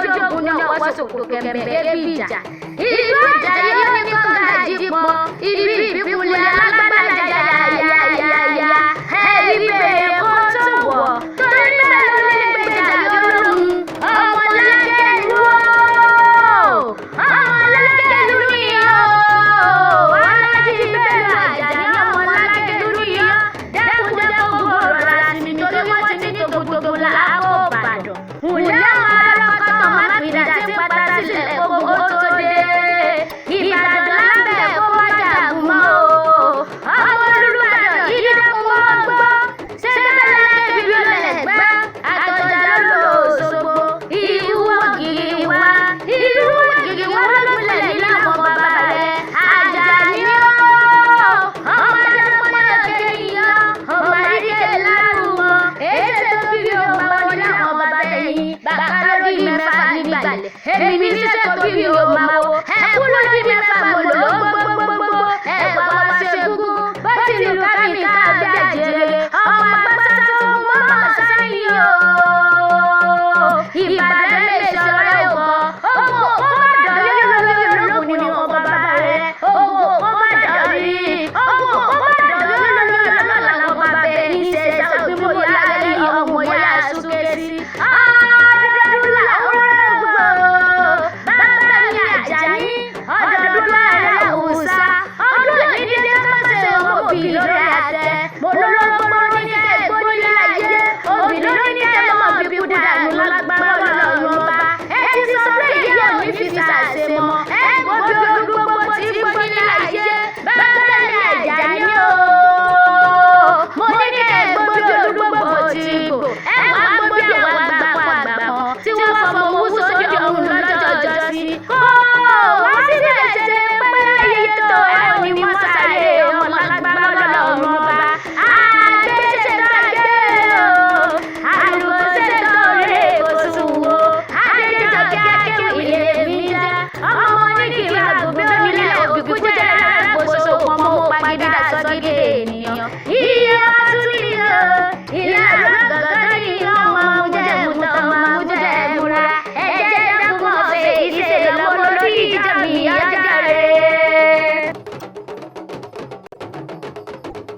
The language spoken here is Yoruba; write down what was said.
lójú ògùn ní ọ̀wọ́ ṣòkòtò kẹ̀mbẹ̀ débi ìjà. Ìlú Àjàyí ó ní kọ́ńgà jípọ̀, ibi ìbíkulẹ̀ alágbádá yáyáyáyá. Ẹ̀rí bèrè kó tó wọ̀, torí bẹ́ẹ̀ ló lè gbèjà lórun. Ọmọlágé ìlú o, ọmọlágé ìlú yìí o. Aláàjì Bello Àjàní ọmọlágé ìlú yìí o. Dẹ́kun gbòòrò rà sí mi torí wọ́n ti ní tògótògó làákò Ìbàdàn. Ǹjẹ́ àwọn arọ́kọ̀tàn má pìdá tí pátá sílẹ̀ gbogbo ó tó dé? Ìbàdàn lábẹ́ kó má dààmú mọ́ o. Ọmọ Olúbàdàn yìí dákun wọ́n gbọ́. Ṣé bẹ́ẹ̀ lẹ́kẹ̀ẹ́ bí ó lẹ̀ gbẹ́? Àtọ̀jà ló lò Òṣogbo. Ìlú Ògìrì wá. Ìlú Ògìrì wá ló gbilẹ̀ nílé àwọn bàbá rẹ̀. Àjàní o. Ọmọdé pọ́nlẹ̀ kéèyàn. Ọmọ àríkè lárúmọ. Èsè tó bí o bá wọn ní àwọn bàbá ẹ̀yìn. Bàbá lórí mẹ́fà nígbàlẹ̀. Èmi ní sẹ́tò bí o máa wo. Ẹ̀kú lórí mẹ́fà mo lò ó gbogbogbò. Ẹ̀wà wá